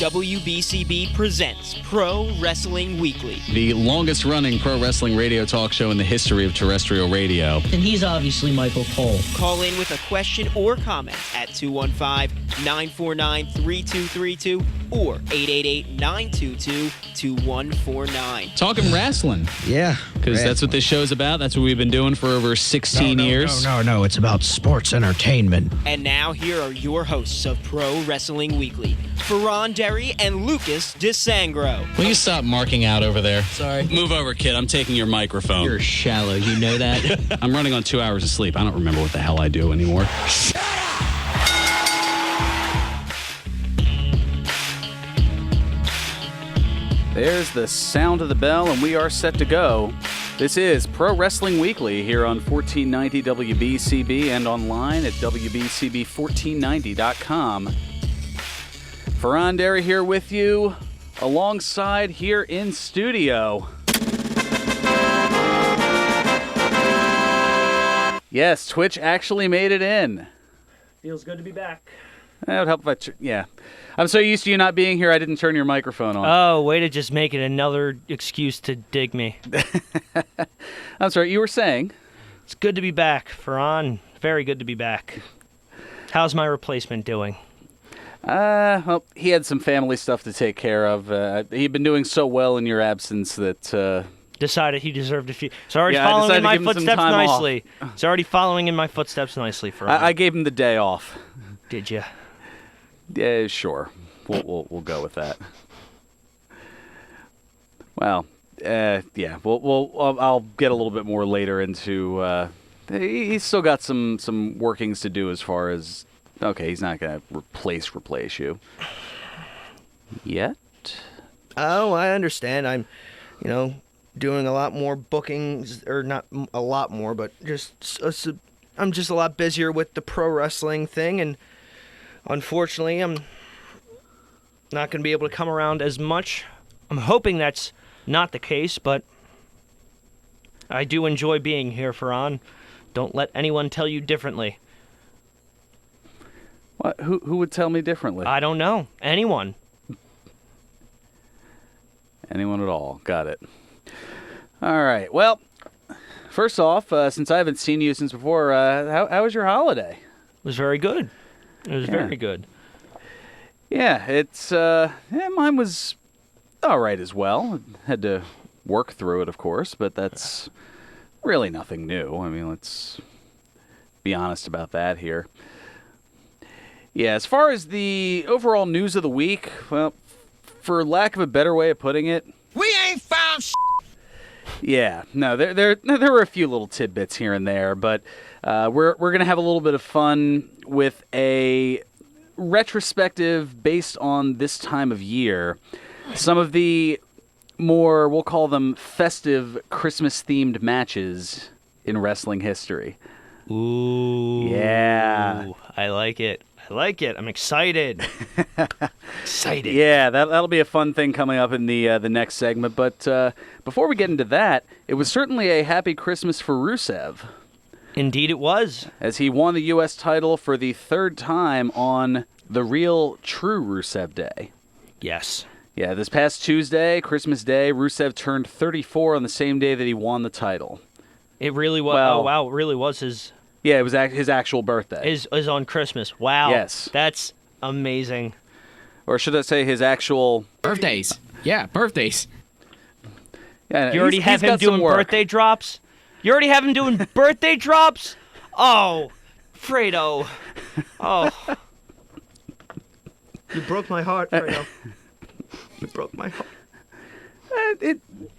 WBCB presents Pro Wrestling Weekly, the longest-running pro wrestling radio talk show in the history of terrestrial radio. And he's obviously Michael Cole. Call in with a question or comment at 215-949-3232 or 888-922-2149. Talking wrestling. Yeah. Because that's what this show's about. That's what we've been doing for over 16 years. No. It's about sports entertainment. And now here are your hosts of Pro Wrestling Weekly, Fearon and Lucas DeSangro. Will you stop marking out over there? Sorry. Move over, kid. I'm taking your microphone. You're shallow. You know that? I'm running on 2 hours of sleep. I don't remember what the hell I do anymore. Shut up! There's the sound of the bell, and we are set to go. This is Pro Wrestling Weekly here on 1490 WBCB and online at WBCB1490.com. Fearon Derry here with you, alongside here in studio. Yes, Twitch actually made it in. Feels good to be back. That would help if yeah. I'm so used to you not being here, I didn't turn your microphone on. Oh, way to just make it another excuse to dig me. I'm sorry, you were saying? It's good to be back, Fearon. Very good to be back. How's my replacement doing? Well, he had some family stuff to take care of. He'd been doing so well in your absence that... Decided he deserved a few. It's already I following in decided to my give him some footsteps time nicely. It's already following in my footsteps nicely, Fearon. I gave him the day off. Did you? Yeah, sure. We'll go with that. Well, yeah. I'll get a little bit more later into. He's still got some workings to do as far as. Okay, he's not gonna replace you yet. Oh, I understand. I'm, doing a lot more bookings, or not a lot more, but I'm just a lot busier with the pro wrestling thing, and unfortunately, I'm not going to be able to come around as much. I'm hoping that's not the case, but I do enjoy being here, Fearon. Don't let anyone tell you differently. What? Who would tell me differently? I don't know. Anyone. Anyone at all. Got it. All right. Well, first off, since I haven't seen you since before, how was your holiday? It was very good. It was very good. Yeah, mine was all right as well. Had to work through it, of course, but that's really nothing new. I mean, let's be honest about that here. Yeah, as far as the overall news of the week, well, for lack of a better way of putting it, We ain't found yeah, no, there were a few little tidbits here and there, but we're gonna have a little bit of fun with a retrospective based on this time of year. Some of the more, we'll call them festive Christmas-themed matches in wrestling history. Ooh. Yeah. I like it. I'm excited. Excited. Yeah, that'll be a fun thing coming up in the next segment. But before we get into that, it was certainly a happy Christmas for Rusev. Indeed it was. As he won the U.S. title for the third time on the real true Rusev Day. Yes. Yeah, this past Tuesday, Christmas Day, Rusev turned 34 on the same day that he won the title. It really was. Well, oh, wow. It really was his... Yeah, it was his actual birthday. Is on Christmas. Wow. Yes. That's amazing. Or should I say his actual... Birthdays. Yeah, birthdays. Yeah, You already have him doing birthday drops? You already have him doing birthday drops? Oh, Fredo. Oh. You broke my heart, Fredo. You broke my heart.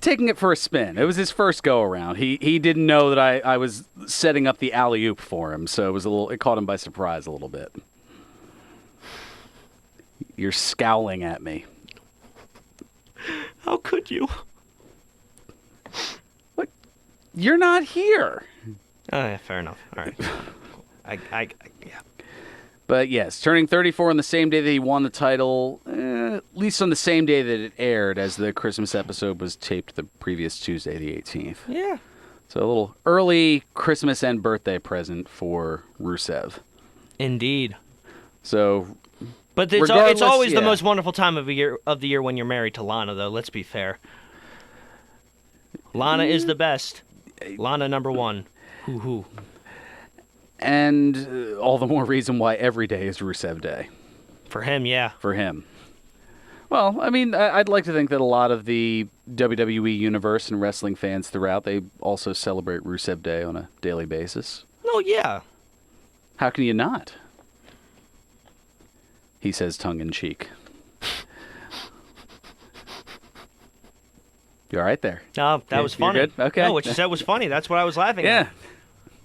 Taking it for a spin. It was his first go-around. He didn't know that I was setting up the alley-oop for him, so it caught him by surprise a little bit. You're scowling at me. How could you? What? You're not here. Oh, yeah, fair enough. All right. Yeah. But yes, turning 34 on the same day that he won the title, at least on the same day that it aired, as the Christmas episode was taped the previous Tuesday, the 18th. Yeah. So a little early Christmas and birthday present for Rusev. Indeed. So But it's regardless, always the yeah. most wonderful time of the year when you're married to Lana, though. Let's be fair. Lana is the best. Lana number one. Hoo-hoo. And all the more reason why every day is Rusev Day. For him, yeah. For him. Well, I mean, I'd like to think that a lot of the WWE universe and wrestling fans throughout, they also celebrate Rusev Day on a daily basis. Oh, yeah. How can you not? He says tongue-in-cheek. You all right there? No, that was funny. You're good? Okay. No, what you said was funny. That's what I was laughing at.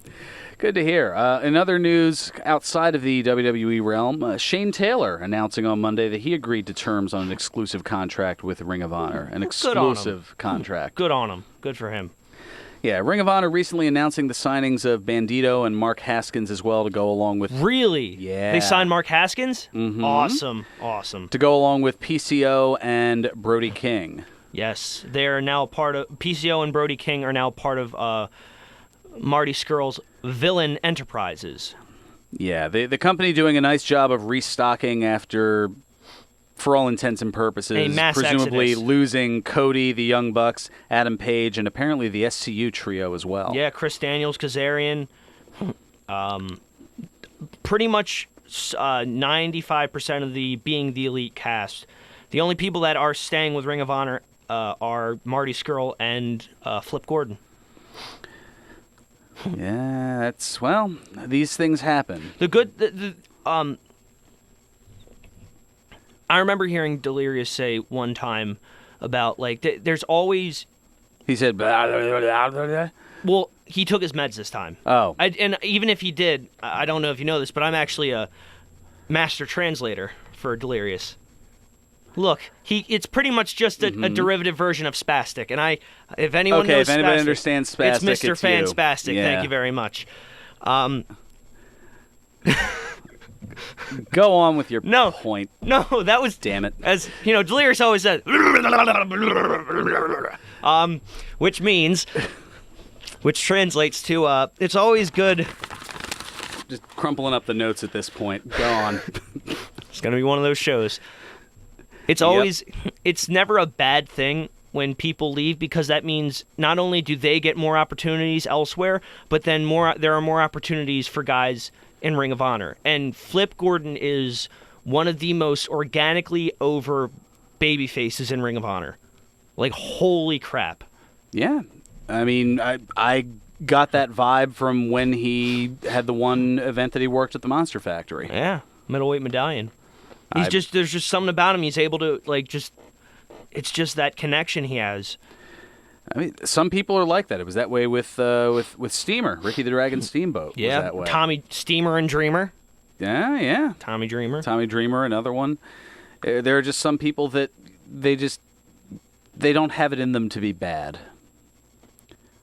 Yeah. Good to hear. In other news outside of the WWE realm, Shane Taylor announcing on Monday that he agreed to terms on an exclusive contract with Ring of Honor. An Good on him. exclusive contract. Good on him. Good for him. Yeah, Ring of Honor recently announcing the signings of Bandito and Mark Haskins as well to go along with Really? Yeah. They signed Mark Haskins? Mhm. Awesome. Awesome. to go along with PCO and Brody King. Yes. They're now part of... PCO and Brody King are now part of Marty Scurll's Villain Enterprises. Yeah, the company doing a nice job of restocking after, for all intents and purposes, A mass presumably exodus. losing Cody, the Young Bucks, Adam Page, and apparently the SCU trio as well. Yeah, Chris Daniels, Kazarian. Pretty much 95% of the Elite cast. The only people that are staying with Ring of Honor are Marty Scurll and Flip Gordon. Yeah, that's, well, these things happen. I remember hearing Delirious say one time about, like, there's always... He said, blah, blah, blah, blah, blah. Well, he took his meds this time. Oh. And even if he did, I don't know if you know this, but I'm actually a master translator for Delirious. Look, it's pretty much just a derivative version of spastic, and if anyone Okay, knows if anybody spastic, understands spastic, it's Mr. it's Fan you. Spastic. Yeah. Thank you very much. Go on with your No. point. No, that was... Damn it. As, Delirious always says... Which translates to, it's always good... Just crumpling up the notes at this point. Go on. It's going to be one of those shows. It's always... It's never a bad thing when people leave, because that means not only do they get more opportunities elsewhere, but then there are more opportunities for guys in Ring of Honor. And Flip Gordon is one of the most organically over baby faces in Ring of Honor. Like, holy crap. Yeah. I mean, I got that vibe from when he had the one event that he worked at the Monster Factory. Yeah, middleweight medallion. There's just something about him. He's able to, like, it's just that connection he has. I mean, some people are like that. It was that way with Steamer, Ricky the Dragon Steamboat. Yeah, was that way. Tommy Steamer and Dreamer. Yeah. Tommy Dreamer. Tommy Dreamer, another one. There are just some people that they don't have it in them to be bad.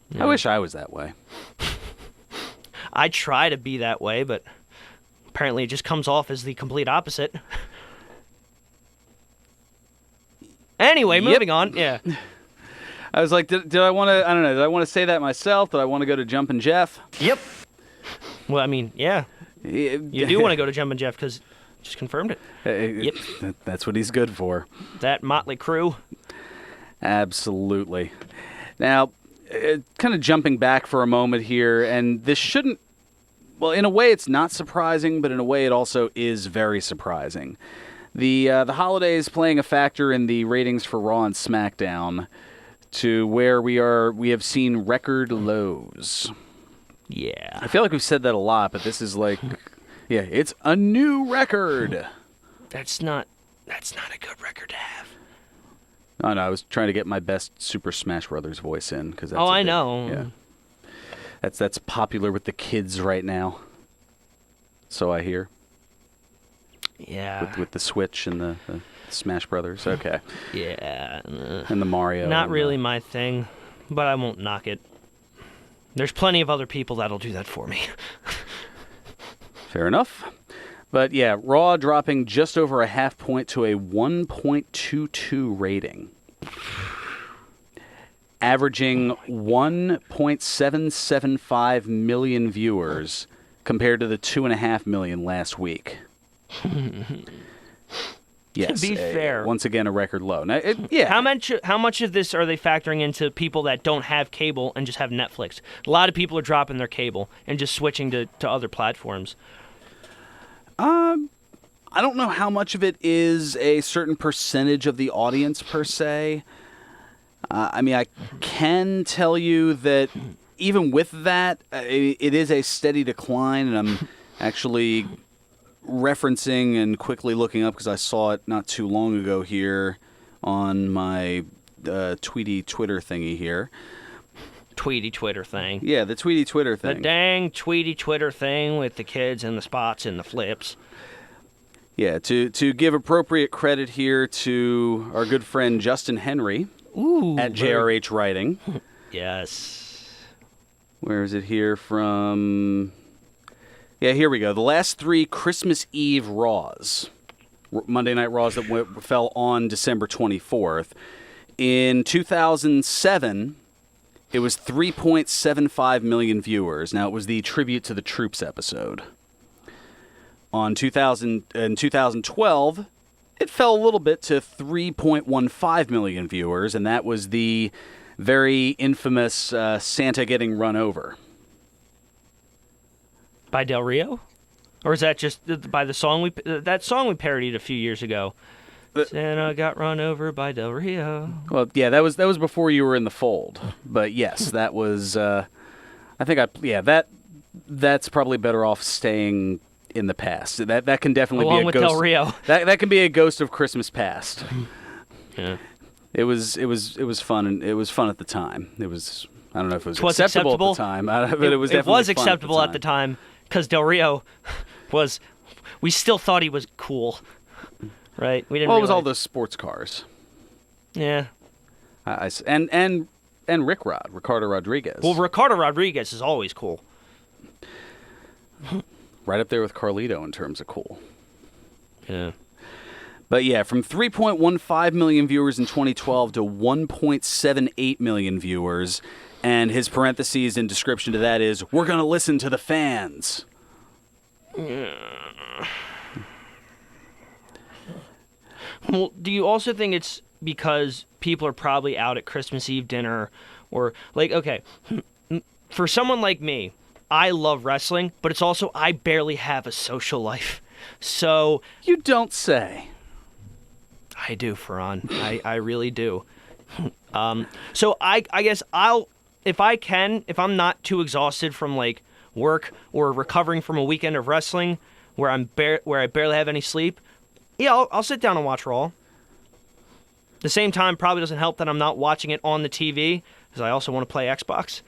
Yeah. I wish I was that way. I try to be that way, but apparently it just comes off as the complete opposite. Anyway, moving on. Yeah. I was like, did I want to? I don't know. Did I want to say that myself? Did I want to go to Jumpin' Jeff? Yep. Well, I mean, yeah. You do want to go to Jumpin' Jeff because just confirmed it. Yep. That's what he's good for. That motley crew. Absolutely. Now, kind of jumping back for a moment here, and this shouldn't. Well, in a way, it's not surprising, but in a way, it also is very surprising. The holidays playing a factor in the ratings for Raw and SmackDown, to where we have seen record lows. Yeah. I feel like we've said that a lot, but this is like, yeah, it's a new record. That's not a good record to have. Oh, no, I was trying to get my best Super Smash Brothers voice in because that's I know. Yeah, that's popular with the kids right now. So I hear. Yeah. With the Switch and the Smash Brothers. Okay. Yeah. And the Mario. Not and really my thing, but I won't knock it. There's plenty of other people that'll do that for me. Fair enough. But yeah, Raw dropping just over a half point to a 1.22 rating. Averaging 1.775 million viewers compared to the 2.5 million last week. Yes. To be fair. Once again, a record low. Now, How much of this are they factoring into people that don't have cable and just have Netflix? A lot of people are dropping their cable and just switching to other platforms. I don't know how much of it is a certain percentage of the audience per se. I mean, I can tell you that even with that, it is a steady decline, and I'm actually referencing and quickly looking up because I saw it not too long ago here on my Tweety Twitter thingy here. Tweety Twitter thing. Yeah, the Tweety Twitter thing. The dang Tweety Twitter thing with the kids and the spots and the flips. Yeah, to give appropriate credit here to our good friend Justin Henry at JRH Writing. Yes. Where is it here from? Yeah, here we go. The last 3 Christmas Eve Raws, Monday Night Raws that fell on December 24th. In 2007, it was 3.75 million viewers. Now, it was the Tribute to the Troops episode. In 2012, it fell a little bit to 3.15 million viewers, and that was the very infamous Santa getting run over. By Del Rio? Or is that just by the song that song we parodied a few years ago? Santa got run over by Del Rio. Well, yeah, that was before you were in the fold. But yes, that was that's probably better off staying in the past. That can definitely Along be a with ghost. Del Rio. That can be a ghost of Christmas past. Yeah. It was fun, and it was fun at the time. It was, I don't know if it was Was acceptable acceptable. at the time, but it was definitely It was fun acceptable at the time because Del Rio we still thought he was cool, right? We didn't. Well, it was all realize- those sports cars. Yeah. And Ricardo Rodriguez. Well, Ricardo Rodriguez is always cool. Right up there with Carlito in terms of cool. Yeah. But yeah, from 3.15 million viewers in 2012 to 1.78 million viewers. And his parentheses in description to that is, we're going to listen to the fans. Well, do you also think it's because people are probably out at Christmas Eve dinner or, like, okay, for someone like me, I love wrestling, but it's also I barely have a social life. So You don't say. I do, Fearon. I really do. So I guess if I'm not too exhausted from like work or recovering from a weekend of wrestling where I barely have any sleep, yeah, I'll sit down and watch Raw. At the same time, probably doesn't help that I'm not watching it on the TV because I also want to play Xbox.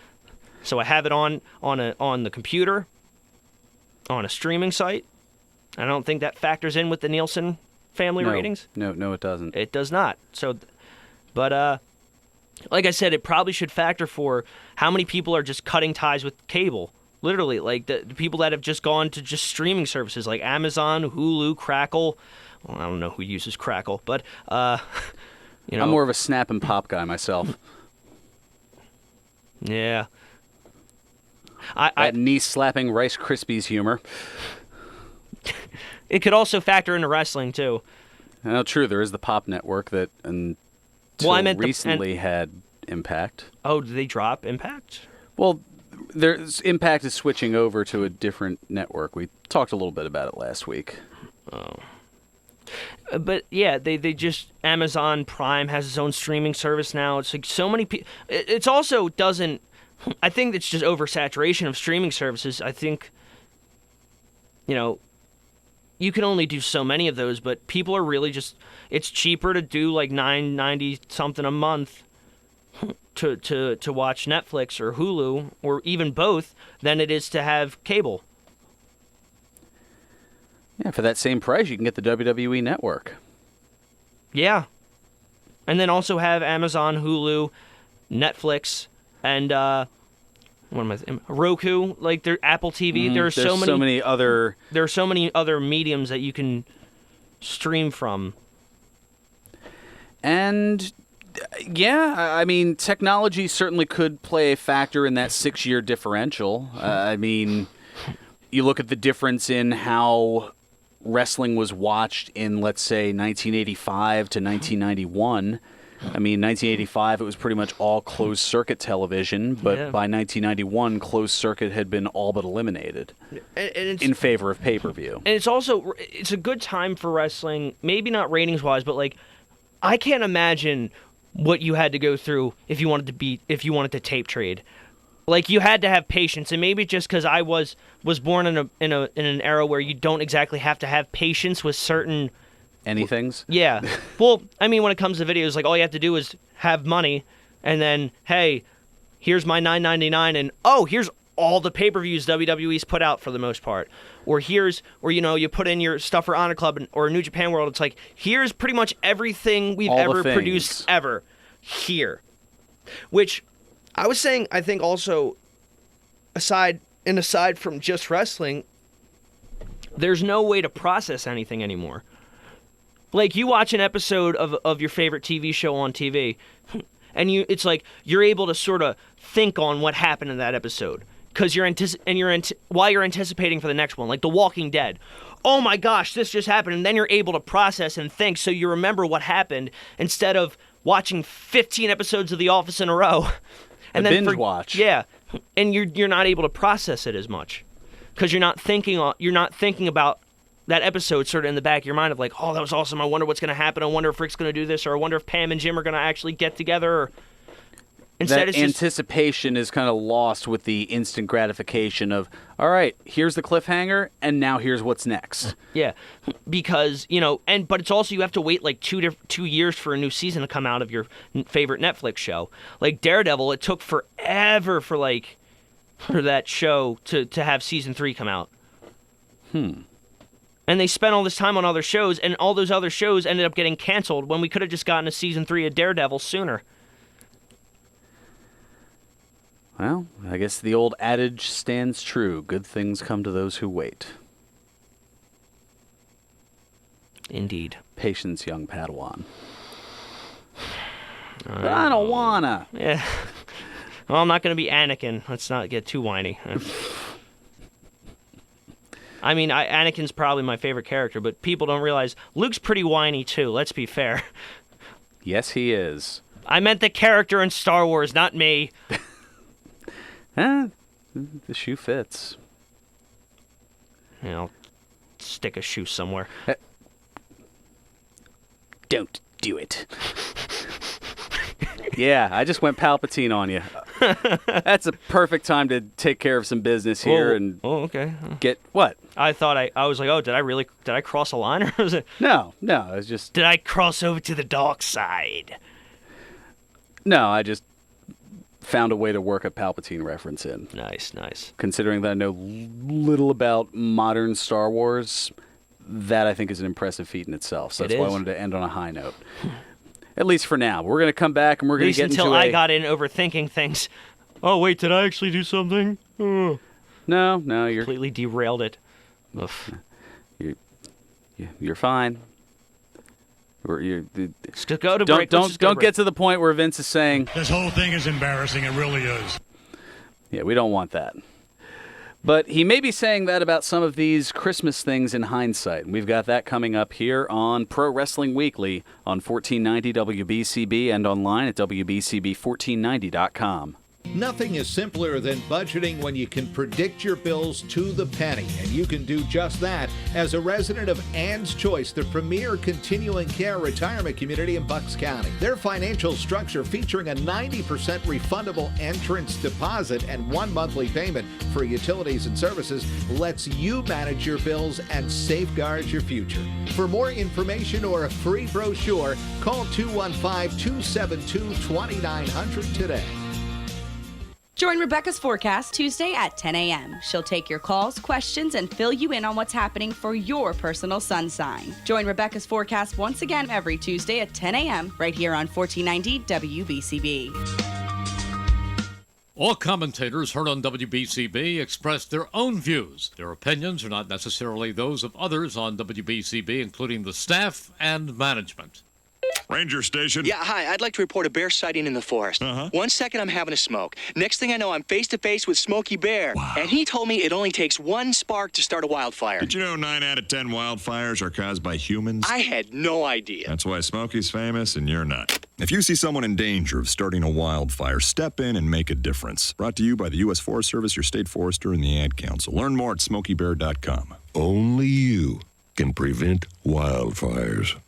So I have it on the computer, on a streaming site. I don't think that factors in with the Nielsen family ratings. No, it doesn't. It does not. So, but like I said, it probably should factor for how many people are just cutting ties with cable. Literally, like the people that have just gone to just streaming services like Amazon, Hulu, Crackle. Well, I don't know who uses Crackle, but you know, I'm more of a snap and pop guy myself. Yeah. That knee-slapping Rice Krispies humor. It could also factor into wrestling too. No, true. There is the Pop Network that until recently had Impact. Oh, did they drop Impact? Well, Impact is switching over to a different network. We talked a little bit about it last week. Oh. But yeah, they just Amazon Prime has its own streaming service now. It's like so many people. It's also doesn't. I think it's just oversaturation of streaming services. I think, you know, you can only do so many of those, but people are really just. It's cheaper to do like $9.90 something a month to watch Netflix or Hulu or even both than it is to have cable. Yeah, for that same price, you can get the WWE Network. Yeah. And then also have Amazon, Hulu, Netflix, and Roku, like their Apple TV. There's so many other. There are so many other mediums that you can stream from. And yeah, I mean, technology certainly could play a factor in that 6-year differential. I mean, you look at the difference in how wrestling was watched in, let's say, 1985 to 1991. I mean, 1985, it was pretty much all closed-circuit television, but by 1991, closed-circuit had been all but eliminated in favor of pay-per-view. And it's a good time for wrestling, maybe not ratings-wise, but, like, I can't imagine what you had to go through if you wanted to tape trade. Like, you had to have patience, and maybe just because I was born in an era where you don't exactly have to have patience with certain anythings. Yeah. Well, I mean, when it comes to videos, like, all you have to do is have money, and then, hey, here's my $9.99, and here's all the pay-per-views WWE's put out for the most part. Or you put in your stuff for Honor Club or New Japan World. It's like, here's pretty much everything we've ever produced ever here. Which I was saying, I think also, aside from just wrestling, there's no way to process anything anymore. Like, you watch an episode of your favorite TV show on TV, and it's like you're able to sort of think on what happened in that episode because while you're anticipating for the next one, like The Walking Dead. Oh my gosh, this just happened, and then you're able to process and think, so you remember what happened instead of watching 15 episodes of The Office in a row. And then binge watch. Yeah, and you're not able to process it as much because you're not thinking about that episode sort of in the back of your mind of like, oh, that was awesome. I wonder what's going to happen. I wonder if Rick's going to do this, or I wonder if Pam and Jim are going to actually get together. Or instead, that anticipation is kind of lost with the instant gratification of, all right, here's the cliffhanger, and now here's what's next. Yeah, because but it's also you have to wait like 2 years for a new season to come out of your favorite Netflix show. Like Daredevil, it took forever for that show to have season 3 come out. And they spent all this time on other shows, and all those other shows ended up getting canceled when we could have just gotten a season 3 of Daredevil sooner. Well, I guess the old adage stands true. Good things come to those who wait. Indeed. Patience, young Padawan. But I don't wanna. Yeah. Well, I'm not going to be Anakin. Let's not get too whiny. I mean, Anakin's probably my favorite character, but people don't realize Luke's pretty whiny, too. Let's be fair. Yes, he is. I meant the character in Star Wars, not me. The shoe fits. I'll stick a shoe somewhere. Don't do it. Yeah, I just went Palpatine on you. That's a perfect time to take care of some business here and okay. Get what? I thought I was like, did I cross a line, or was it? No, it's just. Did I cross over to the dark side? No, I just found a way to work a Palpatine reference in. Nice. Considering that I know little about modern Star Wars, that I think is an impressive feat in itself. So that's why I wanted to end on a high note. At least for now. We're going to come back and we're going to get into until I got in overthinking things. Oh, wait, did I actually do something? No, you're... Completely derailed it. You're fine. Just go to break. Don't get to the point where Vince is saying... This whole thing is embarrassing. It really is. Yeah, we don't want that. But he may be saying that about some of these Christmas things in hindsight. And we've got that coming up here on Pro Wrestling Weekly on 1490 WBCB and online at WBCB1490.com. Nothing is simpler than budgeting when you can predict your bills to the penny, and you can do just that as a resident of Ann's Choice, the premier continuing care retirement community in Bucks County. Their financial structure, featuring a 90% refundable entrance deposit and 1 monthly payment for utilities and services, lets you manage your bills and safeguard your future. For more information or a free brochure, call 215-272-2900 today. Join Rebecca's Forecast Tuesday at 10 a.m. She'll take your calls, questions, and fill you in on what's happening for your personal sun sign. Join Rebecca's Forecast once again every Tuesday at 10 a.m. right here on 1490 WBCB. All commentators heard on WBCB express their own views. Their opinions are not necessarily those of others on WBCB, including the staff and management. Ranger Station. Yeah, hi. I'd like to report a bear sighting in the forest. 1 second, I'm having a smoke. Next thing I know, I'm face to face with Smokey Bear. Wow. And he told me it only takes one spark to start a wildfire. Did you know 9 out of 10 wildfires are caused by humans? I had no idea. That's why Smokey's famous and you're not. If you see someone in danger of starting a wildfire, step in and make a difference. Brought to you by the U.S. Forest Service, your state forester, and the Ad Council. Learn more at smokeybear.com. Only you can prevent wildfires.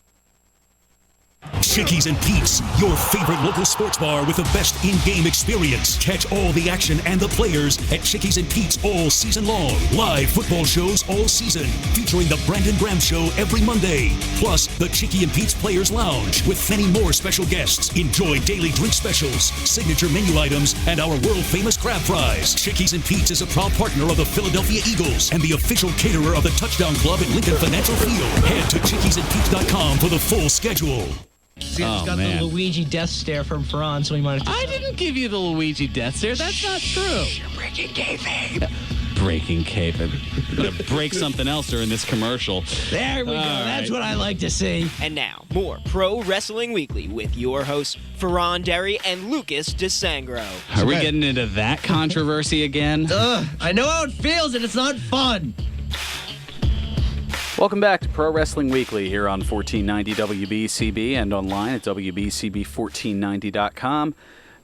Chickies and Pete's, your favorite local sports bar with the best in-game experience. Catch all the action and the players at Chickies and Pete's all season long. Live football shows all season, featuring the Brandon Graham Show every Monday. Plus, the Chickie and Pete's Players Lounge with many more special guests. Enjoy daily drink specials, signature menu items, and our world-famous crab fries. Chickies and Pete's is a proud partner of the Philadelphia Eagles and the official caterer of the Touchdown Club at Lincoln Financial Field. Head to chickiesandpete's.com for the full schedule. See, he's got the Luigi death stare from Fearon, so he might have. I didn't give you the Luigi death stare. That's not true. Breaking kayfabe. Breaking kayfabe. Gonna break something else during this commercial. There we go. That's what I like to see. And now, more Pro Wrestling Weekly with your hosts, Fearon Derry and Lucas DeSangro. Are we getting into that controversy again? I know how it feels, and it's not fun. Welcome back to Pro Wrestling Weekly here on 1490 WBCB and online at WBCB1490.com.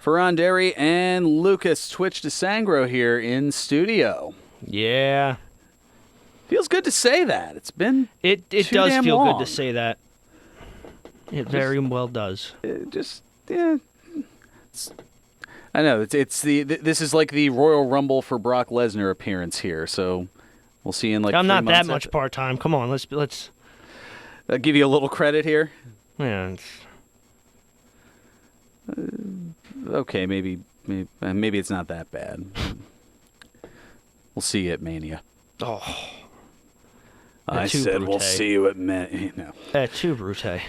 Fearon Derry and Lucas Twitch DeSangro here in studio. Yeah. Feels good to say that. It's been It too does damn feel long. good to say that. It very well does. I know this is like the Royal Rumble for Brock Lesnar appearance here, so we'll see in like I'm 3 not that months much part time. Come on, let's. I'll give you a little credit here. Yeah. Okay, maybe it's not that bad. We'll see you at Mania. Oh. I said we'll see you at Mania. No. Too brute. I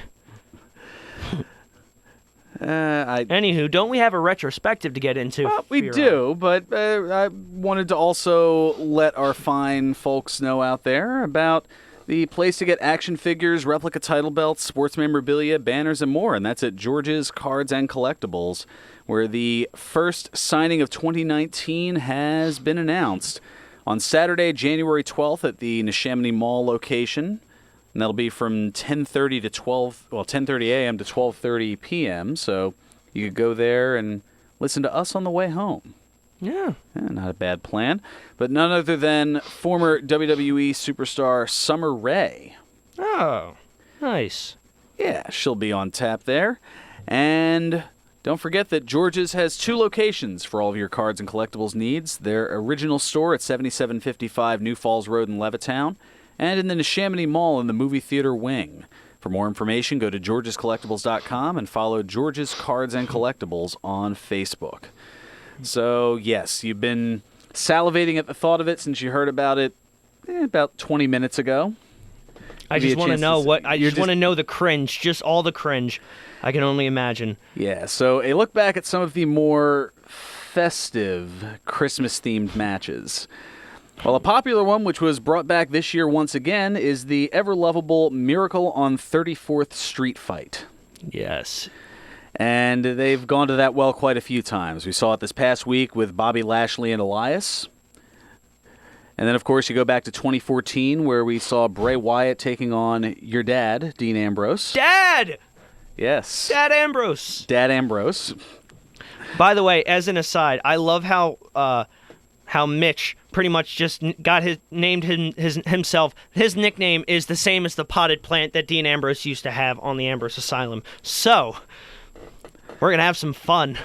Anywho, don't we have a retrospective to get into? Well, we do, but I wanted to also let our fine folks know out there about the place to get action figures, replica title belts, sports memorabilia, banners, and more, and that's at George's Cards and Collectibles, where the first signing of 2019 has been announced on Saturday, January 12th at the Neshaminy Mall location. And that'll be from 10:30 to 10:30 a.m. to 12:30 p.m. So you could go there and listen to us on the way home. Yeah, not a bad plan. But none other than former WWE superstar Summer Rae. Oh, nice. Yeah, she'll be on tap there. And don't forget that George's has 2 locations for all of your cards and collectibles needs. Their original store at 7755 New Falls Road in Levittown, and in the Neshaminy Mall in the movie theater wing. For more information, go to georgescollectibles.com and follow George's Cards and Collectibles on Facebook. So, yes, you've been salivating at the thought of it since you heard about it about 20 minutes ago. I just want to know I just want to know the cringe, just all the cringe. I can only imagine. Yeah, so a look back at some of the more festive Christmas-themed matches. Well, a popular one, which was brought back this year once again, is the ever-lovable Miracle on 34th Street fight. Yes. And they've gone to that well quite a few times. We saw it this past week with Bobby Lashley and Elias. And then, of course, you go back to 2014, where we saw Bray Wyatt taking on your dad, Dean Ambrose. Dad! Yes. Dad Ambrose. Dad Ambrose. By the way, as an aside, I love how Mitch pretty much just got himself. His nickname is the same as the potted plant that Dean Ambrose used to have on the Ambrose Asylum. So, we're going to have some fun.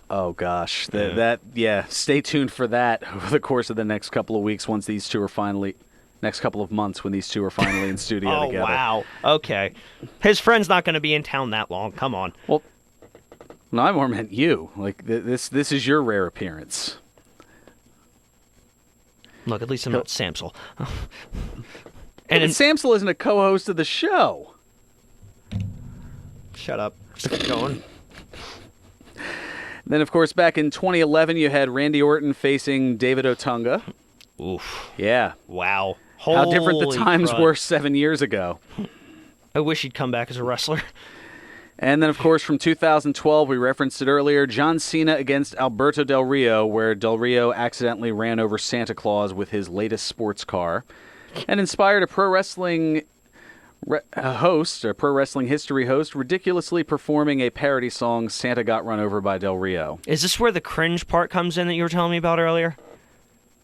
Oh, gosh. Stay tuned for that over the course of the next couple of weeks once these two are finally... Next couple of months when these two are finally in studio together. Oh, wow. Okay. His friend's not going to be in town that long. Come on. Well, no, I more meant you. Like, this is your rare appearance. Look, at least I'm not Samsel. And Samsel isn't a co-host of the show. Shut up. Just keep going. Then, of course, back in 2011, you had Randy Orton facing David Otunga. Oof. Yeah. Wow. How different the Holy times crud. were 7 years ago. I wish he'd come back as a wrestler. And then, of course, from 2012, we referenced it earlier, John Cena against Alberto Del Rio, where Del Rio accidentally ran over Santa Claus with his latest sports car, and inspired a pro wrestling pro wrestling history host, ridiculously performing a parody song, Santa Got Run Over by Del Rio. Is this where the cringe part comes in that you were telling me about earlier?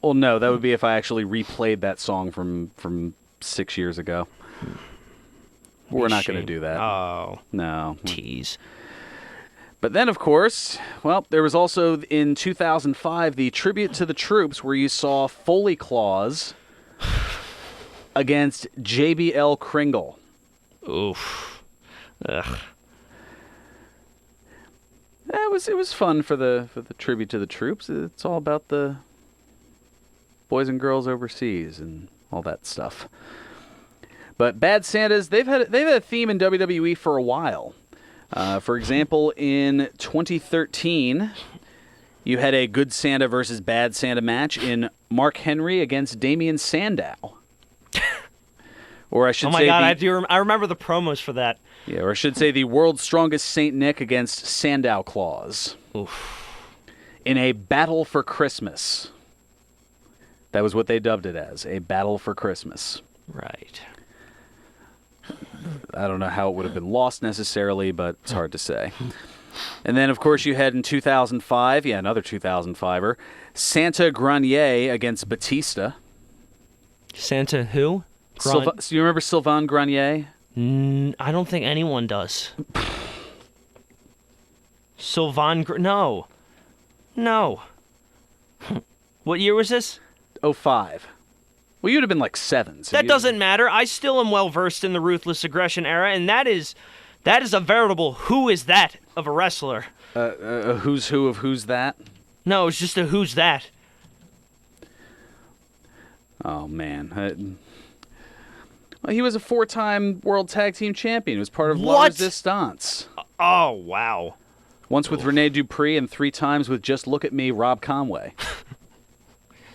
Well, no, that would be if I actually replayed that song from 6 years ago. We're not going to do that. Oh. No. Tease. But then, of course, well, there was also in 2005 the Tribute to the Troops where you saw Foley Claus against JBL Kringle. Oof. Ugh. It was fun for the Tribute to the Troops. It's all about the boys and girls overseas and all that stuff. But Bad Santas, they've had a theme in WWE for a while. For example, in 2013, you had a Good Santa versus Bad Santa match in Mark Henry against Damian Sandow. Or I should say, oh my God, I remember the promos for that. Yeah, or I should say the World's Strongest Saint Nick against Sandow Claus. Oof. In a Battle for Christmas. That was what they dubbed it as, a Battle for Christmas. Right. I don't know how it would have been lost necessarily, but it's hard to say. And then, of course, you had in 2005, another 2005er, Santa Grenier against Batista. Santa who? So you remember Sylvain Grenier? I don't think anyone does. Sylvain No. What year was this? 05. Well, you'd have been like 7. So that doesn't matter. I still am well versed in the Ruthless Aggression era, and that is a veritable who is that of a wrestler. A who's who of who's that? No, it's just a who's that. Oh, man. Well, he was a 4-time World Tag Team Champion. He was part of La Resistance. Oh, wow. Once with Rene Dupree and 3 times with Just Look at Me, Rob Conway.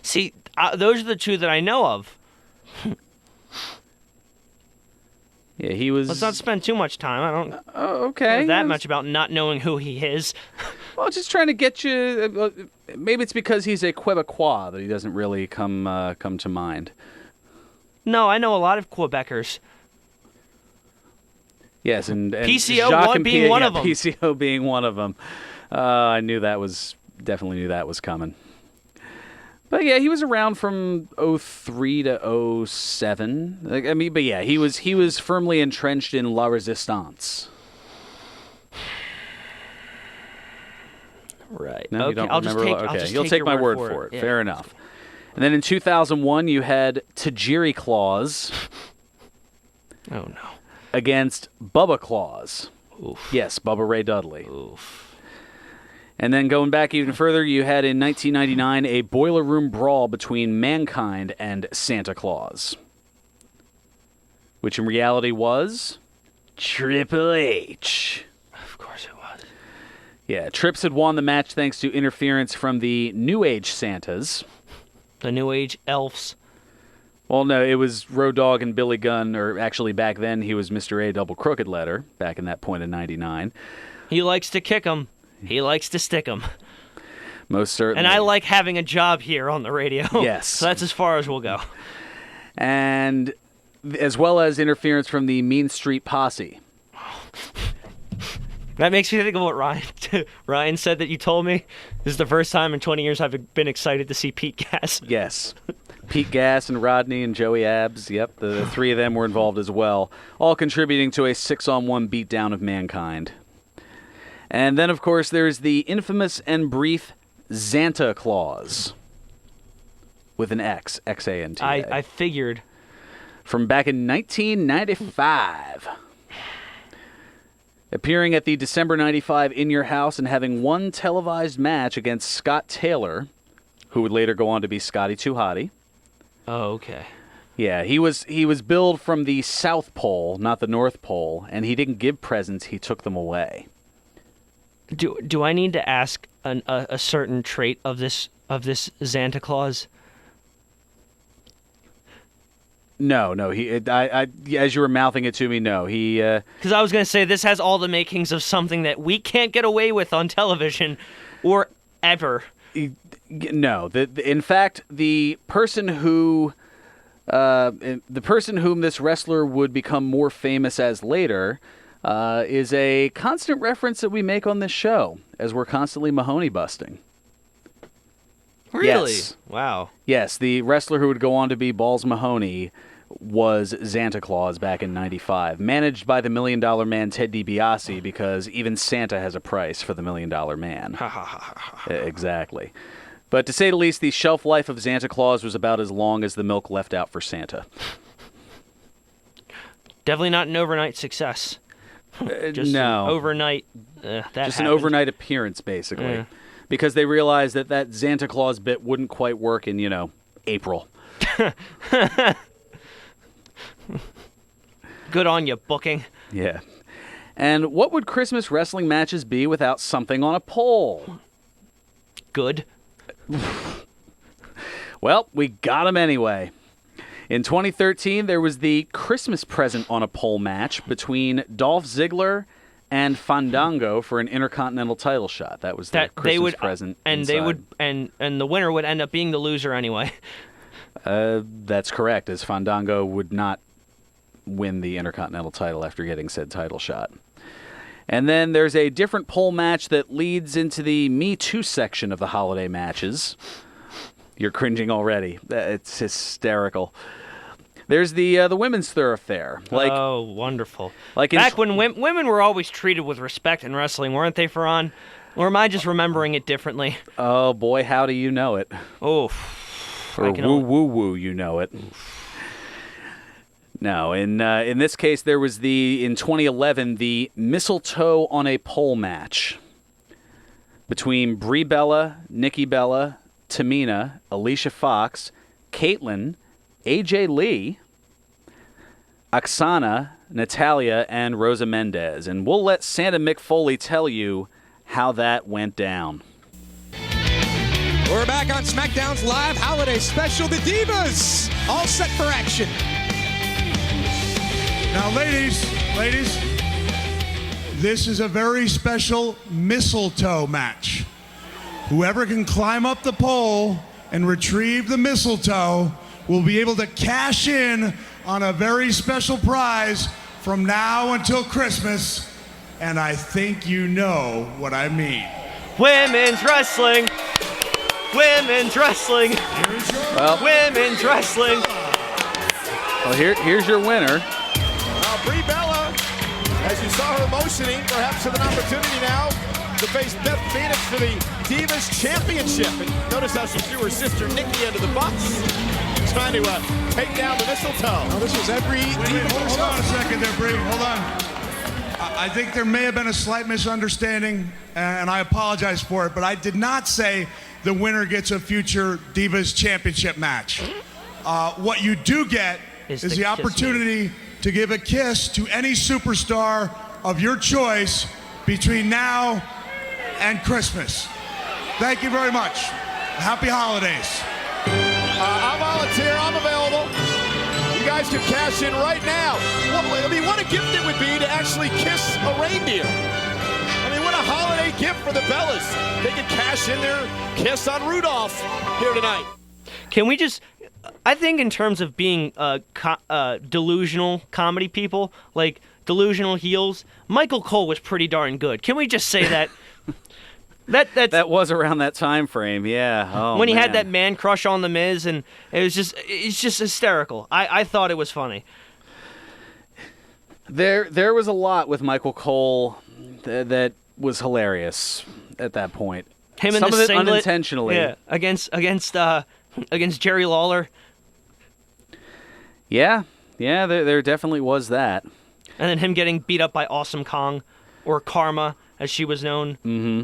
See, those are the 2 that I know of. Yeah, he was... Let's not spend too much time. I don't care that much about not knowing who he is. Well, just trying to get you... maybe it's because he's a Quebecois that he doesn't really come to mind. No, I know a lot of Quebecers. Yes, and PCO being one of them. PCO being one of them. I definitely knew that was coming. But yeah, he was around from 03 to 07. He was firmly entrenched in La Resistance. Right. No, okay, you don't I'll remember. just take you'll take my word for it. Yeah. Fair enough. And then in 2001, you had Tajiri Claus. Oh no. Against Bubba Claus. Oof. Yes, Bubba Ray Dudley. Oof. And then going back even further, you had in 1999 a boiler room brawl between Mankind and Santa Claus. Which in reality was Triple H. Of course it was. Yeah, Trips had won the match thanks to interference from the New Age Santas. The New Age elves. Well, no, it was Road Dogg and Billy Gunn, or actually back then he was Mr. A Double Crooked Letter, back in that point in 99. He likes to kick 'em. He likes to stick 'em. Most certainly. And I like having a job here on the radio. Yes. So that's as far as we'll go. And as well as interference from the Mean Street Posse. That makes me think of what Ryan said that you told me. This is the first time in 20 years I've been excited to see Pete Gas. Yes. Pete Gas and Rodney and Joey Abs. Yep, the 3 of them were involved as well, all contributing to a 6-on-1 beatdown of Mankind. And then, of course, there's the infamous and brief Xanta Claus. With an X. X-A-N-T-A. I figured. From back in 1995. Appearing at the December 95 In Your House and having one televised match against Scott Taylor, who would later go on to be Scotty 2 Hotty. Oh, okay. Yeah, he was billed from the South Pole, not the North Pole, and he didn't give presents, he took them away. Do I need to ask a certain trait of this Xanta Claus? No. As you were mouthing it to me, no. Because I was going to say, this has all the makings of something that we can't get away with on television or ever. No. In fact, the person whom this wrestler would become more famous as later is a constant reference that we make on this show, as we're constantly Mahoney busting. Really? Yes. Wow. Yes, the wrestler who would go on to be Balls Mahoney was Santa Claus back in '95, managed by the $1 Million Man Ted DiBiase, because even Santa has a price for the $1 Million Man. Exactly. But to say the least, the shelf life of Santa Claus was about as long as the milk left out for Santa. Definitely not an overnight success. Just no. An overnight, Just happened. an overnight appearance, basically. Yeah. Because they realized that Santa Claus bit wouldn't quite work in, April. Good on you, booking. Yeah. And what would Christmas wrestling matches be without something on a pole? Good. Well, we got them anyway. In 2013, there was the Christmas present on a pole match between Dolph Ziggler and Fandango for an Intercontinental title shot. That was the Christmas present. And inside. they would, and the winner would end up being the loser anyway. That's correct, as Fandango would not win the Intercontinental title after getting said title shot. And then there's a different pole match that leads into the Me Too section of the holiday matches. You're cringing already. It's hysterical. There's the women's thoroughfare. Oh, wonderful. Like back when women were always treated with respect in wrestling, weren't they, Fearon? Or am I just remembering it differently? Oh, boy, how do you know it? Oh. Or woo, you know it. No, in this case, there was in 2011, the mistletoe on a pole match between Brie Bella, Nikki Bella, Tamina, Alicia Fox, Caitlyn, AJ Lee, Oksana, Natalia, and Rosa Mendez. And we'll let Santa Mick Foley tell you how that went down. We're back on SmackDown's live holiday special, The Divas, all set for action. Now, ladies, this is a very special mistletoe match. Whoever can climb up the pole and retrieve the mistletoe will be able to cash in on a very special prize from now until Christmas, and I think you know what I mean. Women's wrestling. Women's wrestling. Women's wrestling. Well, here's your winner. Brie Bella, as you saw her motioning, perhaps with an opportunity now to face Beth Phoenix for the Divas Championship. And notice how she threw her sister Nikki under the bus, trying to take down the mistletoe. Oh, this was every hold on a second there, Brie. Hold on. I think there may have been a slight misunderstanding, and I apologize for it, but I did not say the winner gets a future Divas Championship match. What you do get is the opportunity to give a kiss to any superstar of your choice between now and Christmas. Thank you very much. Happy holidays. I volunteer. I'm available. You guys can cash in right now. What a gift it would be to actually kiss a reindeer. What a holiday gift for the Bellas. They can cash in their kiss on Rudolph here tonight. Can we just... I think in terms of being delusional comedy people, like delusional heels, Michael Cole was pretty darn good. Can we just say that? That was around that time frame, yeah. Oh, when he had that man crush on The Miz, and it's just hysterical. I thought it was funny. There was a lot with Michael Cole that was hilarious at that point. Him in some the of it singlet, unintentionally. Yeah, against Jerry Lawler. Yeah, there definitely was that. And then him getting beat up by Awesome Kong, or Karma, as she was known. Mm-hmm.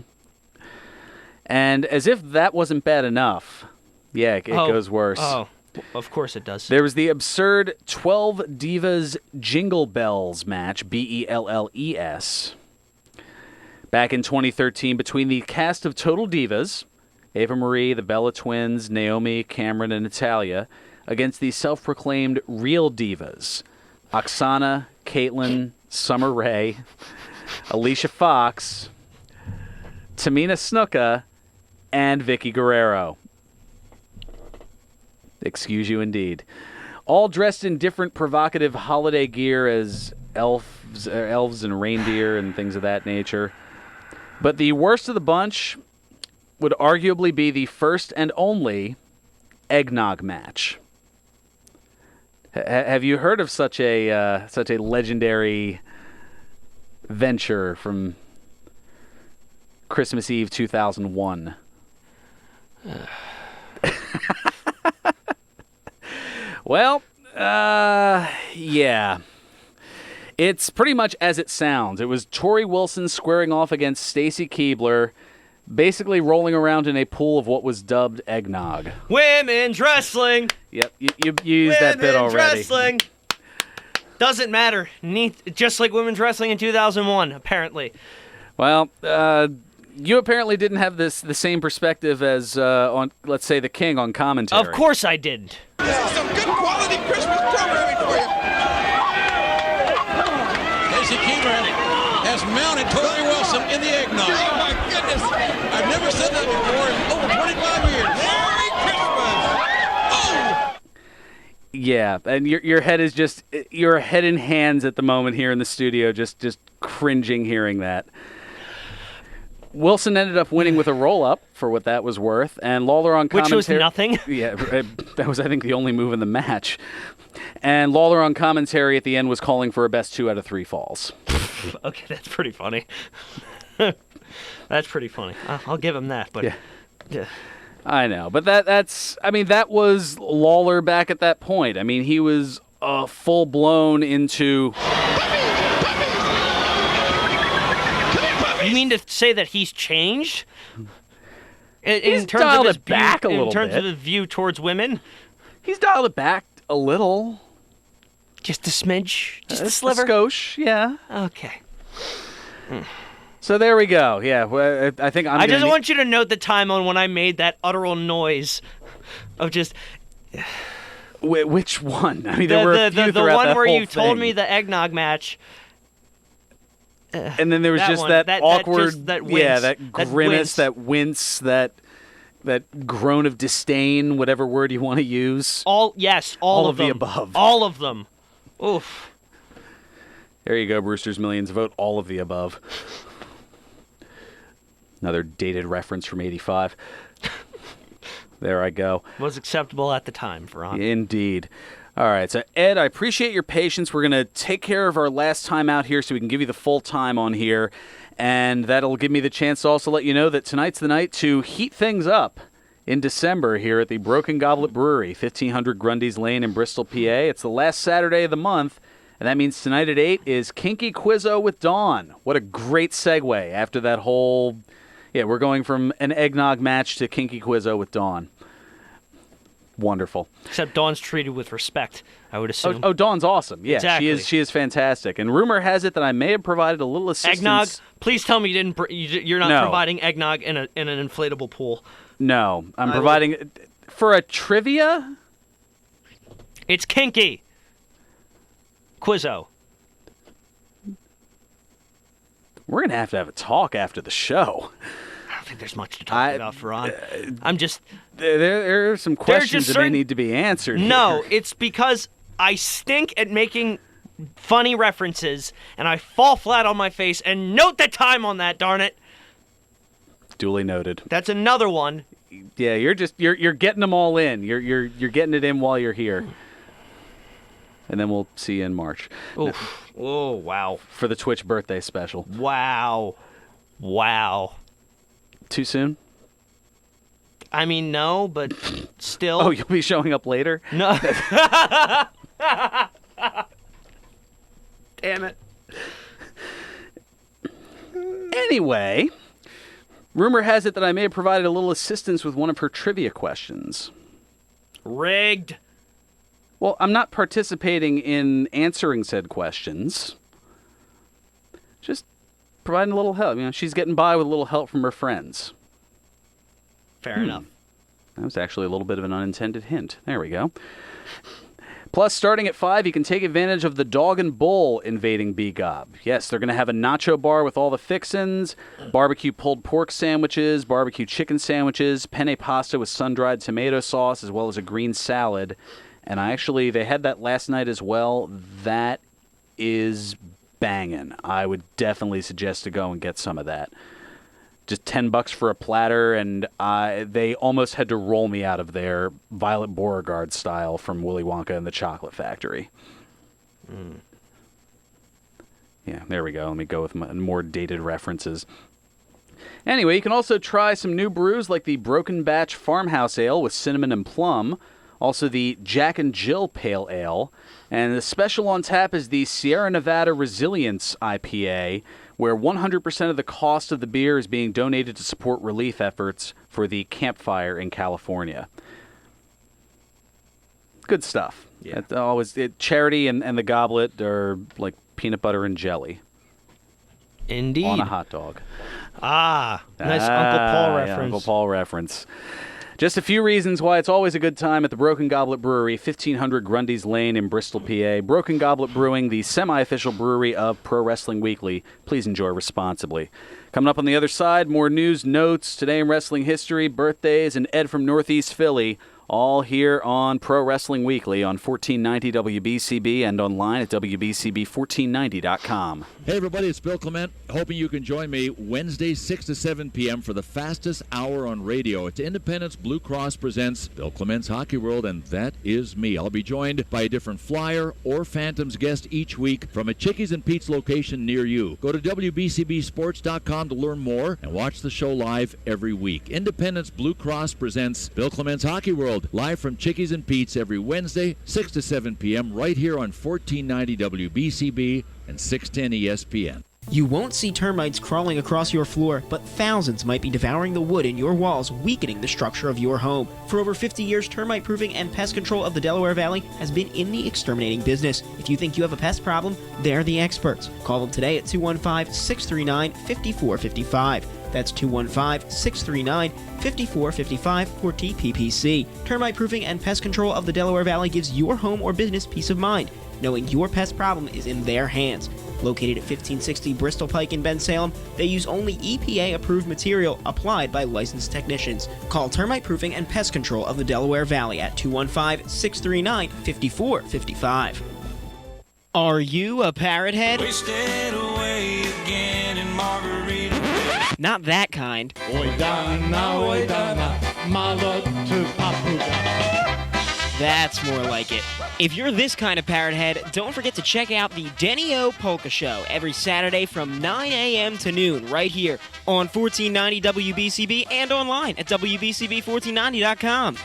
And as if that wasn't bad enough, it goes worse. Oh, of course it does. There was the absurd 12 Divas Jingle Bells match, Belles, back in 2013 between the cast of Total Divas, Ava Marie, the Bella Twins, Naomi, Cameron, and Natalia, against the self-proclaimed real divas, Oksana, Caitlyn, Summer Rae, Alicia Fox, Tamina Snuka, and Vicky Guerrero. Excuse you indeed. All dressed in different provocative holiday gear as elves and reindeer and things of that nature. But the worst of the bunch would arguably be the first and only eggnog match. Have you heard of such a legendary venture from Christmas Eve 2001? Well, yeah. It's pretty much as it sounds. It was Tori Wilson squaring off against Stacy Keibler, basically rolling around in a pool of what was dubbed eggnog. Women's wrestling. Yep, you used that bit already. Women's wrestling. Doesn't matter. Just like women's wrestling in 2001, apparently. Well, you apparently didn't have the same perspective as, on, let's say, the King on commentary. Of course I didn't. This is some good quality Christmas programming for you. Stacy Keibler has mounted Tori Wilson in the eggnog. Oh, my goodness. I've never said that before in over 25 years. Merry Christmas. Oh! Yeah, and your head is just, your head in hands at the moment here in the studio, just cringing hearing that. Wilson ended up winning with a roll-up for what that was worth, and Lawler on commentary... Which was nothing. Yeah, that was, I think, the only move in the match. And Lawler on commentary at the end was calling for a best 2 out of 3 falls. Okay, that's pretty funny. That's pretty funny. I'll give him that, but... Yeah. I know, but that was Lawler back at that point. I mean, he was full-blown into... You mean to say that he's changed? He's dialed it back a little bit. In terms of his view towards women? He's dialed it back a little. Just a smidge? Just a sliver? A skosh, yeah. Okay. So there we go. Yeah, well, I think I just want you to note the time on when I made that utteral noise of just... Which one? I mean, there were a few the throughout one that where whole you told thing. me the eggnog match... And then there was that just one. that That awkward, that yeah, wince. that grimace, that wince, that groan of disdain, whatever word you want to use. All of the them. above. All of them. Oof. There you go, Brewster's Millions. Vote all of the above. Another dated reference from '85. There I go. Was acceptable at the time, Fearon. Indeed. All right, so Ed, I appreciate your patience. We're going to take care of our last time out here so we can give you the full time on here, and that'll give me the chance to also let you know that tonight's the night to heat things up in December here at the Broken Goblet Brewery, 1500 Grundy's Lane in Bristol, PA. It's the last Saturday of the month, and that means tonight at 8 is Kinky Quizzo with Dawn. What a great segue after that whole... Yeah, we're going from an eggnog match to Kinky Quizzo with Dawn. Wonderful. Except Dawn's treated with respect, I would assume. Oh, Dawn's awesome. Yeah, exactly. She is fantastic. And rumor has it that I may have provided a little assistance. Eggnog? Please tell me you're not No. providing eggnog in an inflatable pool. No, I'm providing for a trivia. It's kinky. Quizzo. We're gonna have to have a talk after the show. I don't think there's much to talk about, Fearon. I'm just... There are some questions that may need to be answered. No, here. it's because I stink at making funny references, and I fall flat on my face, and note the time on that, darn it. Duly noted. That's another one. Yeah, you're getting them all in. You're getting it in while you're here. And then we'll see you in March. Oof. Oh, wow. For the Twitch birthday special. Wow. Too soon? I mean, no, but still. Oh, you'll be showing up later? No. Damn it. Anyway, rumor has it that I may have provided a little assistance with one of her trivia questions. Rigged. Well, I'm not participating in answering said questions. Just providing a little help. You know, she's getting by with a little help from her friends. Fair enough. That was actually a little bit of an unintended hint. There we go. Plus, starting at 5, you can take advantage of the Dog and Bull invading B-Gob. Yes, they're going to have a nacho bar with all the fixins, barbecue pulled pork sandwiches, barbecue chicken sandwiches, penne pasta with sun-dried tomato sauce, as well as a green salad. And they had that last night as well. That is banging. I would definitely suggest to go and get some of that. Just $10 for a platter, and they almost had to roll me out of their Violet Beauregard style from Willy Wonka and the Chocolate Factory. Yeah, there we go. Let me go with more dated references. Anyway, you can also try some new brews like the Broken Batch Farmhouse Ale with cinnamon and plum, also the Jack and Jill Pale Ale, and the special on tap is the Sierra Nevada Resilience IPA, where 100% of the cost of the beer is being donated to support relief efforts for the campfire in California. Good stuff. Yeah. Charity and the Goblet are like peanut butter and jelly. Indeed. On a hot dog. Nice Uncle Paul reference. Yeah, Uncle Paul reference. Just a few reasons why it's always a good time at the Broken Goblet Brewery, 1500 Grundy's Lane in Bristol, PA. Broken Goblet Brewing, the semi-official brewery of Pro Wrestling Weekly. Please enjoy responsibly. Coming up on the other side, more news, notes, today in wrestling history, birthdays, and Ed from Northeast Philly. All here on Pro Wrestling Weekly on 1490 WBCB and online at WBCB1490.com. Hey, everybody, it's Bill Clement. Hoping you can join me Wednesday, 6 to 7 p.m. for the fastest hour on radio. It's Independence Blue Cross presents Bill Clement's Hockey World, and that is me. I'll be joined by a different Flyer or Phantoms guest each week from a Chickies and Pete's location near you. Go to WBCBsports.com to learn more and watch the show live every week. Independence Blue Cross presents Bill Clement's Hockey World. Live from Chickies and Pete's every Wednesday, 6 to 7 p.m. right here on 1490 WBCB and 610 ESPN. You won't see termites crawling across your floor, but thousands might be devouring the wood in your walls, weakening the structure of your home. For over 50 years, Termite Proofing and Pest Control of the Delaware Valley has been in the exterminating business. If you think you have a pest problem, they're the experts. Call them today at 215-639-5455. That's 215-639-5455 for TPPC. Termite Proofing and Pest Control of the Delaware Valley gives your home or business peace of mind, knowing your pest problem is in their hands. Located at 1560 Bristol Pike in Bensalem, they use only EPA-approved material applied by licensed technicians. Call Termite Proofing and Pest Control of the Delaware Valley at 215-639-5455. Are you a parrot head? Wasted away again in Margarita. Not that kind. That's more like it. If you're this kind of parrot head, don't forget to check out the Denny O Polka Show every Saturday from 9 a.m. to noon right here on 1490 WBCB and online at WBCB1490.com.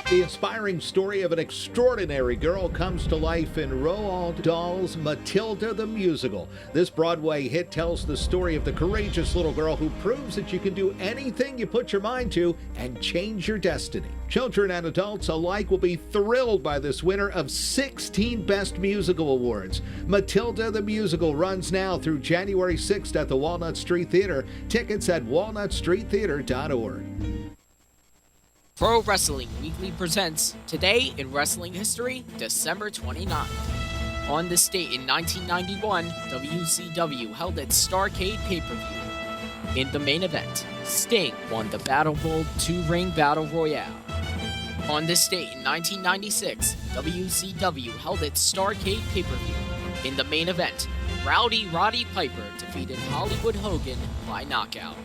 The inspiring story of an extraordinary girl comes to life in Roald Dahl's Matilda the Musical. This Broadway hit tells the story of the courageous little girl who proves that you can do anything you put your mind to and change your destiny. Children and adults alike will be thrilled by this winner of 16 Best Musical Awards. Matilda the Musical runs now through January 6th at the Walnut Street Theater. Tickets at walnutstreettheater.org. Pro Wrestling Weekly presents Today in Wrestling History, December 29th. On this date in 1991, WCW held its Starrcade pay-per-view. In the main event, Sting won the Battle Bowl 2-ring Battle Royale. On this date in 1996, WCW held its Starrcade pay-per-view. In the main event, Rowdy Roddy Piper defeated Hollywood Hogan by knockout.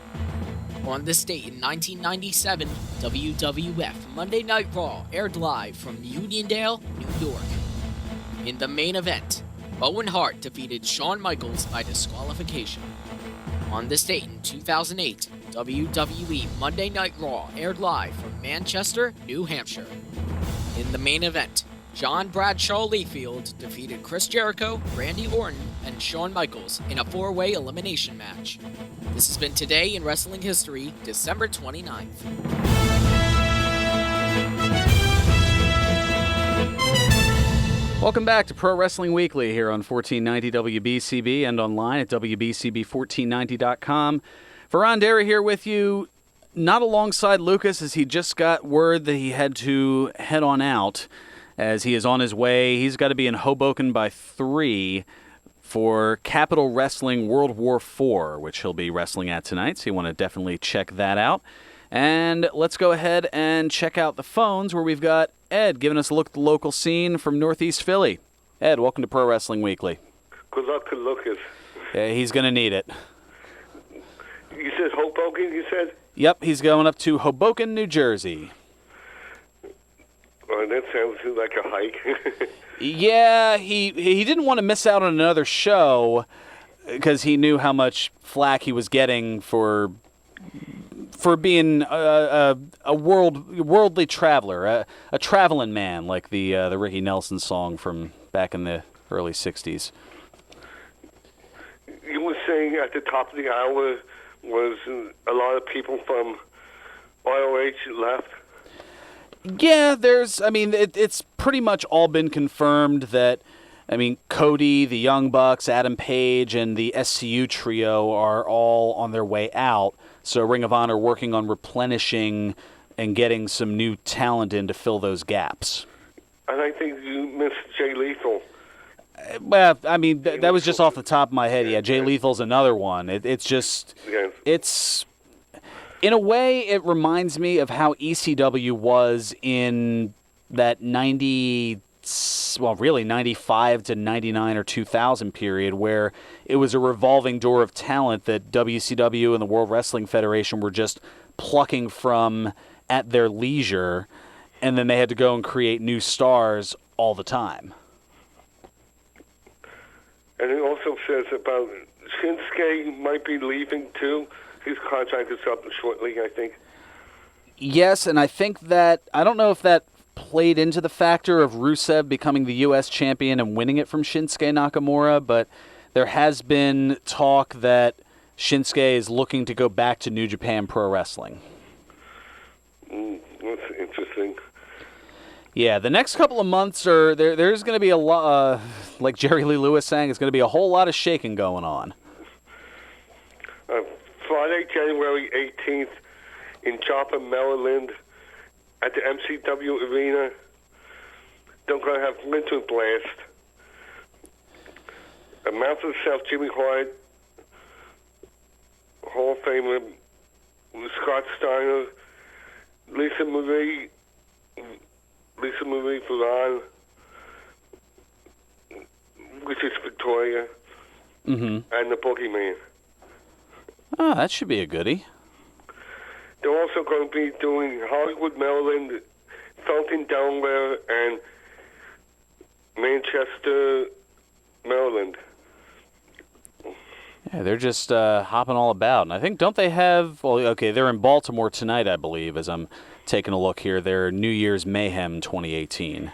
On this date in 1997, WWF Monday Night Raw aired live from Uniondale, New York. In the main event, Owen Hart defeated Shawn Michaels by disqualification. On this date in 2008, WWE Monday Night Raw aired live from Manchester, New Hampshire. In the main event, John Bradshaw Layfield defeated Chris Jericho, Randy Orton, and Shawn Michaels in a 4-way elimination match. This has been Today in Wrestling History, December 29th. Welcome back to Pro Wrestling Weekly here on 1490 WBCB and online at WBCB1490.com. Fearon Derry here with you. not alongside Lucas, as he just got word that he had to head on out as he is on his way. He's got to be in Hoboken by 3 for Capital Wrestling World War IV, which he'll be wrestling at tonight, so you want to definitely check that out. And let's go ahead and check out the phones, where we've got Ed giving us a look at the local scene from Northeast Philly. Ed, welcome to Pro Wrestling Weekly. Good luck to Lucas. Yeah, he's going to need it. You said Hoboken, you said? Yep, he's going up to Hoboken, New Jersey. Oh, that sounds like a hike. Yeah, he didn't want to miss out on another show because he knew how much flack he was getting for being a worldly traveler, a traveling man, like the Ricky Nelson song from back in the early 60s. You were saying at the top of the hour was a lot of people from ROH left? Yeah, it's pretty much all been confirmed that, Cody, the Young Bucks, Adam Page, and the SCU trio are all on their way out. So Ring of Honor working on replenishing and getting some new talent in to fill those gaps. And I think you missed Jay Lethal. Well, that was just off the top of my head. Yeah, Jay Lethal's another one. It's in a way, it reminds me of how ECW was in that 95 to 99 or 2000 period, where it was a revolving door of talent that WCW and the World Wrestling Federation were just plucking from at their leisure, and then they had to go and create new stars all the time. And it also says about Shinsuke might be leaving too. His contract is up shortly, I think. Yes, and I think that, I don't know if that played into the factor of Rusev becoming the U.S. champion and winning it from Shinsuke Nakamura, but there has been talk that Shinsuke is looking to go back to New Japan Pro Wrestling. That's interesting. Yeah, the next couple of months there's going to be a lot, like Jerry Lee Lewis saying, it's going to be a whole lot of shaking going on. Friday, January 18th, in Joplin, Maryland, at the MCW Arena. They're going to have Winter Blast. A Mouth of the South, Jimmy Hart, Hall of Famer Scott Steiner, Lisa Marie Ferran, which is Victoria, and the Boogeyman. Oh, that should be a goodie. They're also going to be doing Hollywood, Maryland, Fulton, Delaware, and Manchester, Maryland. Yeah, they're just hopping all about. And I think, don't they have... Well, okay, they're in Baltimore tonight, I believe, as I'm taking a look here. They're New Year's Mayhem 2018.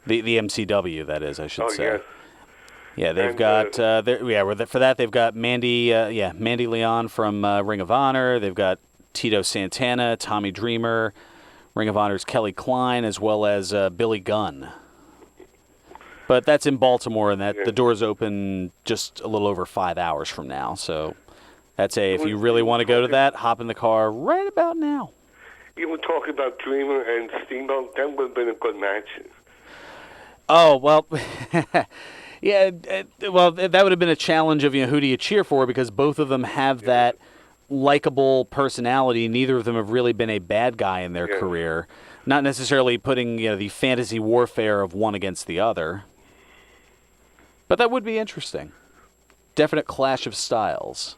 The MCW, that is, I should say. Yes. Yeah, they've got for that they've got Mandy Leon from Ring of Honor. They've got Tito Santana, Tommy Dreamer, Ring of Honor's Kelly Klein, as well as Billy Gunn. But that's in Baltimore, and the doors open just a little over 5 hours from now. So that's if you really want to go to that, hop in the car right about now. You were talking about Dreamer and Steamboat. That would have been a good match. Oh, well... Yeah, well, that would have been a challenge of who do you cheer for, because both of them have that likable personality. Neither of them have really been a bad guy in their career. Not necessarily putting the fantasy warfare of one against the other. But that would be interesting. Definite clash of styles.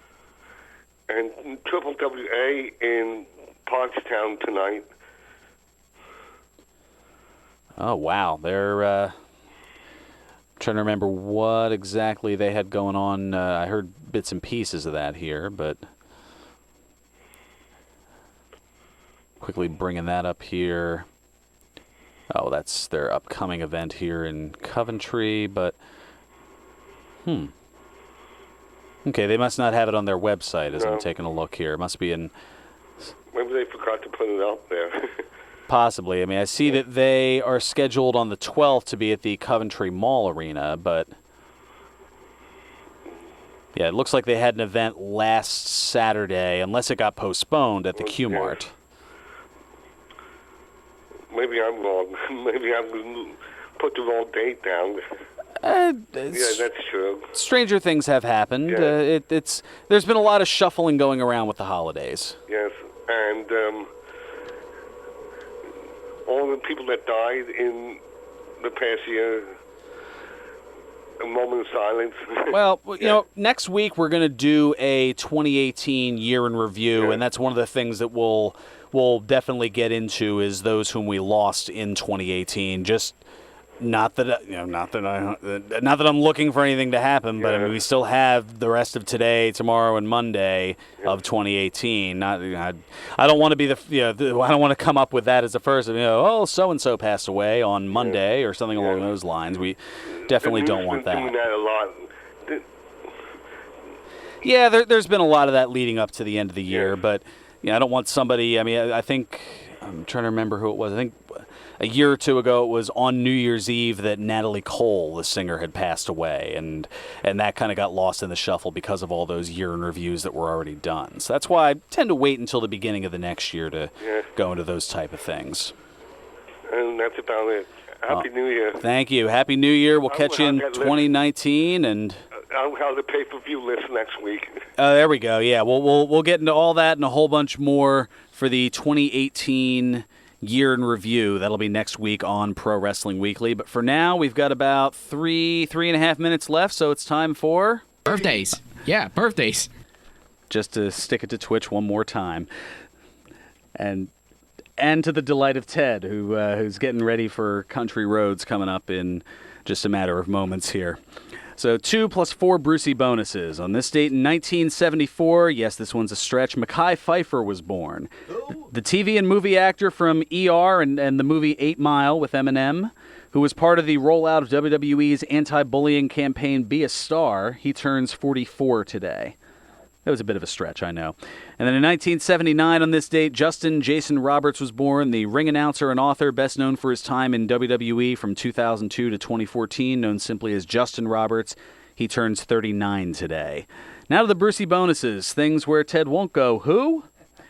And Triple WA in Pottstown tonight. Oh, wow. They're... trying to remember what exactly they had going on. I heard bits and pieces of that here, but quickly bringing that up here. Oh, that's their upcoming event here in Coventry, but okay, they must not have it on their website as I'm taking a look here. It must be in... Maybe they forgot to put it out there. Possibly. I see that they are scheduled on the 12th to be at the Coventry Mall Arena, but Yeah, it looks like they had an event last Saturday, unless it got postponed at the Q-Mart. Maybe I'm wrong. Maybe I'm put the wrong date down. Yeah, that's true. Stranger things have happened. Yeah. There's been a lot of shuffling going around with the holidays. Yes, and all the people that died in the past year, a moment of silence. Well, you know, next week we're going to do a 2018 year in review, and that's one of the things that we'll definitely get into is those whom we lost in 2018. Just not that I'm looking for anything to happen, but I mean, we still have the rest of today, tomorrow, and Monday of 2018. I don't want to be I don't want to come up with that as the first. So and so passed away on Monday or something along those lines. We definitely don't want that. Doing that a lot. Yeah, there's been a lot of that leading up to the end of the year, but I don't want somebody. I mean, I think I'm trying to remember who it was. I think a year or two ago it was on New Year's Eve that Natalie Cole, the singer, had passed away, and that kind of got lost in the shuffle because of all those year in reviews that were already done. So that's why I tend to wait until the beginning of the next year to go into those type of things. And that's about it. Happy New Year. Thank you. Happy New Year. We'll catch you in 2019 and. I'll have the pay-per-view list next week. There we go. Yeah, we'll get into all that and a whole bunch more for the 2018 year in review. That'll be next week on Pro Wrestling Weekly. But for now, we've got about three and a half minutes left, so it's time for birthdays. Yeah, birthdays. Just to stick it to Twitch one more time, and to the delight of Ted, who's getting ready for Country Roads coming up in just a matter of moments here. So 2 plus 4 Brucey bonuses. On this date in 1974, yes, this one's a stretch, Mekhi Phifer was born. The TV and movie actor from ER and the movie 8 Mile with Eminem, who was part of the rollout of WWE's anti-bullying campaign Be a Star. He turns 44 today. That was a bit of a stretch, I know. And then in 1979, on this date, Justin Jason Roberts was born, the ring announcer and author, best known for his time in WWE from 2002 to 2014, known simply as Justin Roberts. He turns 39 today. Now to the Brucey bonuses, things where Ted won't go, who?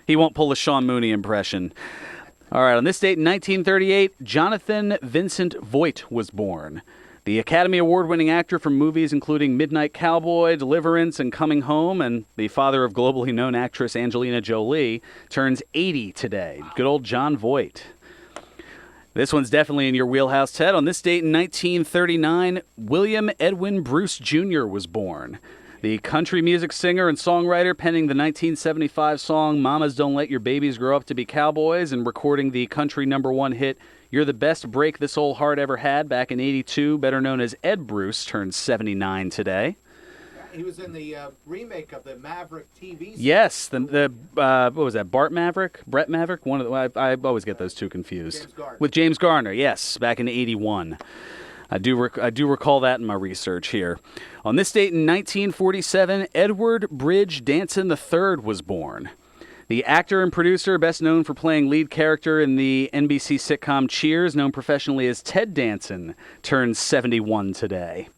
He won't pull a Sean Mooney impression. All right, on this date in 1938, Jonathan Vincent Voight was born. The Academy Award-winning actor from movies including Midnight Cowboy, Deliverance, and Coming Home, and the father of globally known actress Angelina Jolie, turns 80 today. Good old John Voight. This one's definitely in your wheelhouse, Ted. On this date in 1939, William Edwin Bruce Jr. was born. The country music singer and songwriter penning the 1975 song Mamas Don't Let Your Babies Grow Up to Be Cowboys and recording the country #1 hit You're the Best Break This Old Heart Ever Had back in '82, better known as Ed Bruce, turns 79 today. He was in the remake of the Maverick TV series. Yes, the what was that, Brett Maverick? One of the, I always get those two confused. With James Garner, yes, back in '81. I do recall that in my research here. On this date in 1947, Edward Bridge Danson III was born. The actor and producer, best known for playing lead character in the NBC sitcom Cheers, known professionally as Ted Danson, turns 71 today.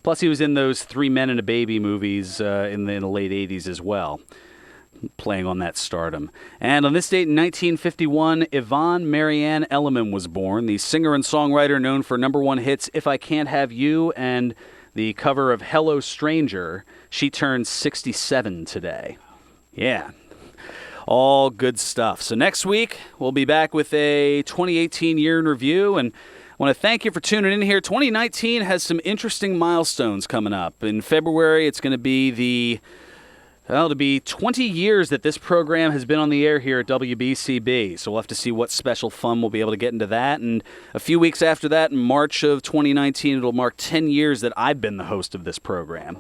Plus, he was in those 3 Men and a Baby movies in the late 80s as well, playing on that stardom. And on this date in 1951, Yvonne Marianne Elliman was born, the singer and songwriter known for #1 hits If I Can't Have You and the cover of Hello Stranger. She turns 67 today. Yeah. All good stuff. So next week, we'll be back with a 2018 year in review, and I want to thank you for tuning in here. 2019 has some interesting milestones coming up. In February, it's going to be it'll be 20 years that this program has been on the air here at WBCB, so we'll have to see what special fun we'll be able to get into that. And a few weeks after that, in March of 2019, it'll mark 10 years that I've been the host of this program.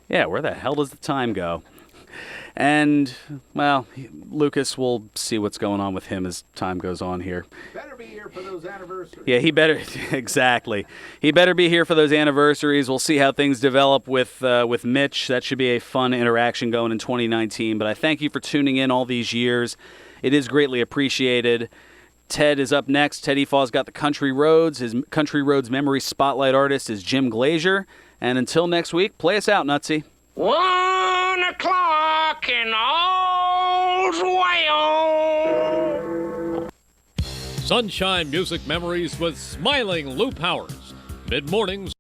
Yeah, where the hell does the time go? And, well, Lucas, we'll see what's going on with him as time goes on here. Better be here for those anniversaries. Yeah, he better, exactly. He better be here for those anniversaries. We'll see how things develop with Mitch. That should be a fun interaction going in 2019. But I thank you for tuning in all these years. It is greatly appreciated. Ted is up next. Ted Efaw's got the Country Roads. His Country Roads Memory Spotlight artist is Jim Glazier. And until next week, play us out, Nutsy. 1 o'clock and all's well. Sunshine Music Memories with smiling Lou Powers. Mid-mornings